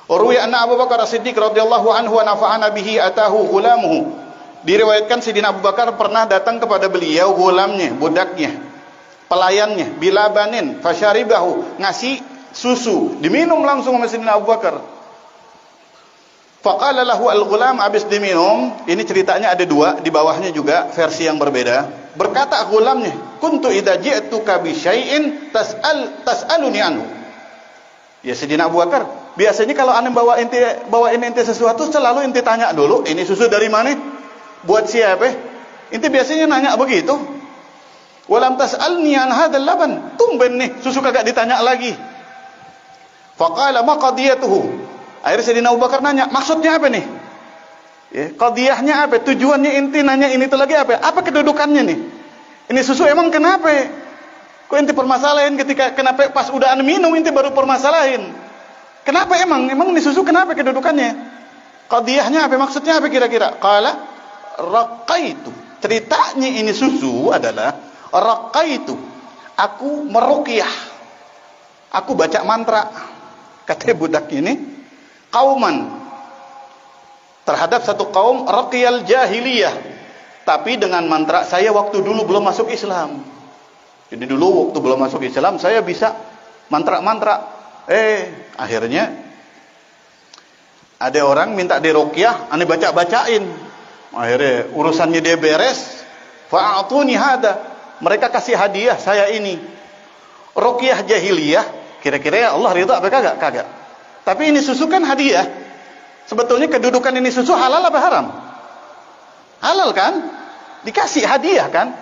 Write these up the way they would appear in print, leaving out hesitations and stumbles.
Ruwiya anna Abu Bakar As-Siddiq radhiyallahu anhu wa nafa'ana bihi atahu ghulamuhu. Diriwayatkan Sayyidina Abu Bakar pernah datang kepada beliau gulamnya, budaknya, pelayannya, bilabanin fasyaribahu, ngasih susu, diminum langsung sama Sayyidina Abu Bakar. Faqala lahu al-ghulam, habis diminum, ini ceritanya ada dua, di bawahnya juga versi yang berbeda. Berkata gulamnya, kuntu idza ji'tuka bi syai'in tas'aluni anhu. Ya Sayyidina Abu Bakar, biasanya kalau ane bawain ente sesuatu selalu ente tanya dulu, ini susu dari mana? Buat siapa? Ente biasanya nanya begitu. Walam tas'alni an hadzal laban. Tumben nih susu kagak ditanya lagi. Faqala ma qadiyatuhu. Akhirnya Sayyidina Abu Bakar nanya, maksudnya apa nih? Ya, qadiyahnya apa? Tujuannya ente nanya ini tuh lagi apa? Apa kedudukannya nih? Ini susu emang kenapa? Kok ente permasalahin ketika kenapa pas udah ane minum ente baru permasalahin? Kenapa emang ini susu kenapa kedudukannya? Qadiyahnya apa? Maksudnya apa kira-kira? Qala raqaitu. Ceritanya ini susu adalah raqaitu. Aku meruqyah. Aku baca mantra. Kata budak ini, kauman, terhadap satu kaum raqyal jahiliyah. Tapi dengan mantra saya waktu dulu belum masuk Islam. Jadi dulu waktu belum masuk Islam saya bisa mantra-mantra. Akhirnya ada orang minta diruqyah, ane baca-bacain. Akhirnya urusannya dia beres. Fa'atuni hada. Mereka kasih hadiah saya ini. Ruqyah jahiliyah, kira-kira ya Allah ridha apa kagak? Kagak. Tapi ini susu kan hadiah. Sebetulnya kedudukan ini susu halal apa haram? Halal kan? Dikasih hadiah kan?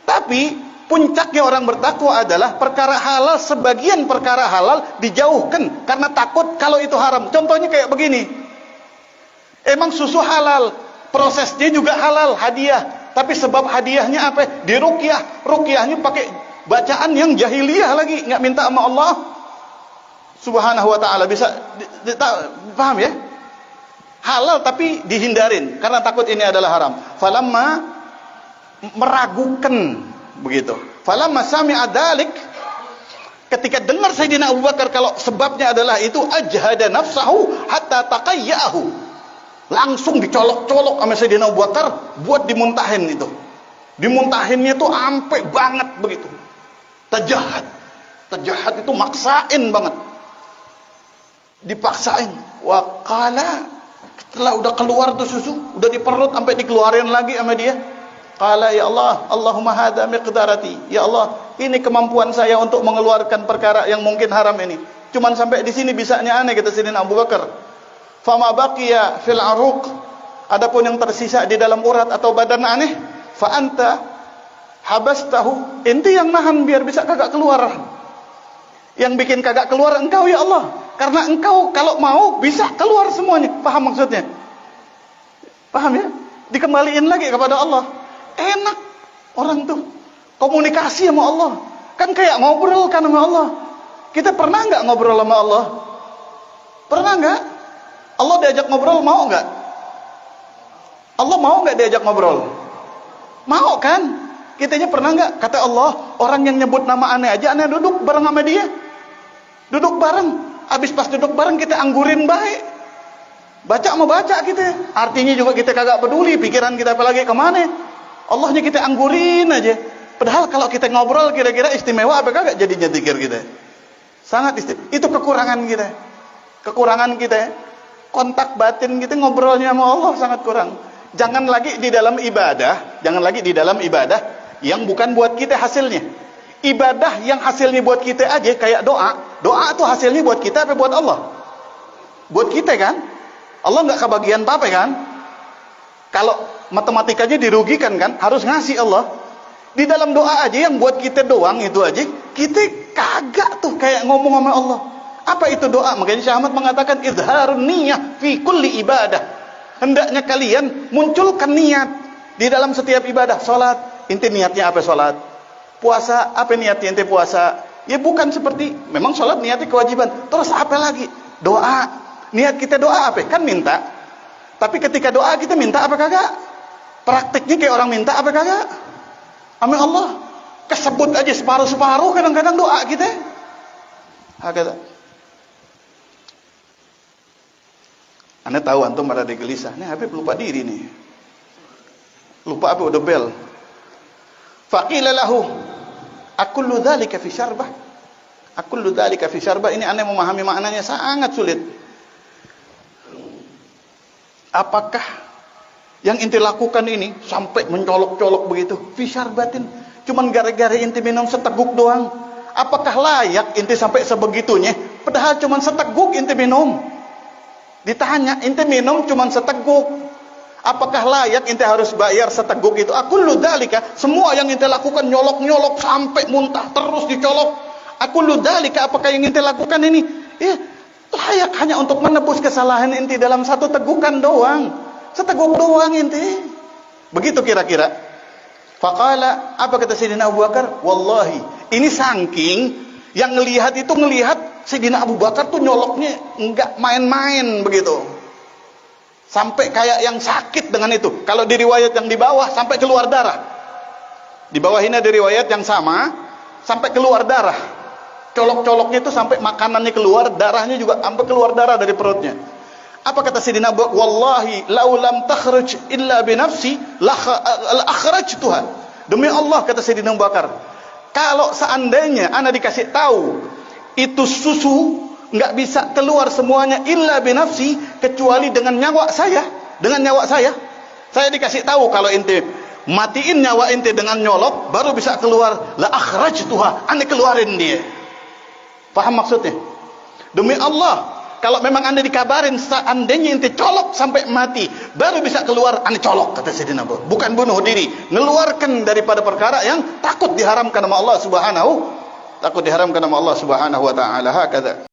Tapi puncaknya orang bertakwa adalah perkara halal, sebagian perkara halal dijauhkan karena takut kalau itu haram. Contohnya kayak begini. Emang susu halal, prosesnya juga halal, hadiah. Tapi sebab hadiahnya apa? Diruqyah. Ruqyahnya pakai bacaan yang jahiliyah lagi, nggak minta sama Allah Subhanahu wa taala. Bisa paham ya? Halal tapi dihindarin karena takut ini adalah haram. Falamma, meragukan begitu. Falamma sami'a dzalik, ketika dengar Sayyidina Abu Bakar kalau sebabnya adalah itu, ajhada nafsahu hatta taqayyahu. Langsung dicolok-colok sama Sayyidina Abu Bakar buat dimuntahin itu. Dimuntahinnya tuh ampe banget begitu. Tajahat. Tajahat itu maksain banget. Dipaksain. Wa qala, setelah udah keluar tuh susu, udah di perut sampai dikeluarin lagi sama dia. Qala ya Allah, Allahumma hadza miqdarati. Ya Allah, ini kemampuan saya untuk mengeluarkan perkara yang mungkin haram ini. Cuman sampai di sini bisanya aneh, kata Sayyidina Abu Bakar. Fama baqiya fil aruq. Adapun yang tersisa di dalam urat atau badan aneh, fa anta habastahu. Ente yang nahan biar bisa kagak keluar. Yang bikin kagak keluar engkau ya Allah. Karena engkau kalau mau bisa keluar semuanya. Paham maksudnya? Paham ya? Dikembaliin lagi kepada Allah. Enak orang tuh komunikasi sama Allah. Kan kayak ngobrol kan sama Allah. Kita pernah nggak ngobrol sama Allah? Pernah nggak? Allah diajak ngobrol mau nggak? Allah mau nggak diajak ngobrol? Mau kan? Kitanya pernah nggak? Kata Allah, orang yang nyebut nama aneh aja, aneh duduk bareng sama dia. Duduk bareng. Habis pas duduk bareng kita anggurin baik. Baca mau baca kita. Artinya juga kita kagak peduli. Pikiran kita apalagi kemana. Allahnya kita anggurin aja. Padahal kalau kita ngobrol kira-kira istimewa apa kagak jadinya zikir kita. Sangat istimewa. Itu kekurangan kita. Kekurangan kita. Kontak batin kita ngobrolnya sama Allah sangat kurang. Jangan lagi di dalam ibadah. Jangan lagi di dalam ibadah yang bukan buat kita hasilnya. Ibadah yang hasilnya buat kita aja kayak doa. Doa tuh hasilnya buat kita apa buat Allah? Buat kita kan? Allah nggak kebagian apa-apa kan? Kalau matematikanya dirugikan kan? Harus ngasih Allah. Di dalam doa aja yang buat kita doang itu aja, kita kagak tuh kayak ngomong sama Allah. Apa itu doa? Makanya Syekh Ahmad mengatakan izharun niyah fi kulli ibadah. Hendaknya kalian munculkan niat di dalam setiap ibadah. Salat, inti niatnya apa salat? Puasa, apa niatnya ente puasa? Ya bukan seperti, memang sholat niatnya kewajiban. Terus apa lagi? Doa. Niat kita doa apa? Kan minta. Tapi ketika doa kita minta apa kagak? Praktiknya kayak orang minta apa kagak? Amin Allah. Kesebut aja separuh-separuh kadang-kadang doa kita. Hakata. Anda tahu antum ada di gelisah. Nih Habib lupa diri nih. Lupa apa udah bel. Faqila lahu akullu dzalika fi syarbah. Akullu dzalika fi syarbah. Ini Anda memahami maknanya sangat sulit. Apakah yang inti lakukan ini sampai mencolok-colok begitu? Fi syarbatin. Cuman gara-gara inti minum seteguk doang. Apakah layak inti sampai sebegitunya? Padahal cuman seteguk inti minum. Ditanya, inti minum cuman seteguk. Apakah layak inti harus bayar seteguk itu? Akullu dzalika, semua yang inti lakukan nyolok-nyolok sampai muntah terus dicolok. Akullu dzalika, apakah yang inti lakukan ini? Layak hanya untuk menebus kesalahan inti dalam satu tegukan doang. Seteguk doang inti. Begitu kira-kira. Faqala, apa kata Sayyidina Abu Bakar? Wallahi, ini saking yang ngelihat itu ngelihat Sayyidina Abu Bakar tuh nyoloknya enggak main-main begitu. Sampai kayak yang sakit dengan itu. Kalau di riwayat yang di bawah sampai keluar darah. Di bawah ini ada riwayat yang sama sampai keluar darah. Colok-coloknya itu sampai makanannya keluar, darahnya juga sampai keluar darah dari perutnya. Apa kata Sayyidina Abu Bakar? Wallahi lau lam takhruj illa bi nafsi la akhrajtuha. Demi Allah kata Sayyidina Abu Bakar, kalau seandainya ana dikasih tahu itu susu nggak bisa keluar semuanya illa binafsi, kecuali dengan nyawa saya, saya dikasih tahu kalau ente matiin nyawa ente dengan nyolok baru bisa keluar, la akhrajtuha, ane keluarin dia. Paham maksudnya? Demi Allah, kalau memang anda dikabarin seandainya ente colok sampai mati baru bisa keluar, ane colok kata Sayyidina Abu. Bukan bunuh diri, ngeluarkan daripada perkara yang takut diharamkan sama Allah Subhanahu wa taala. Hakadha.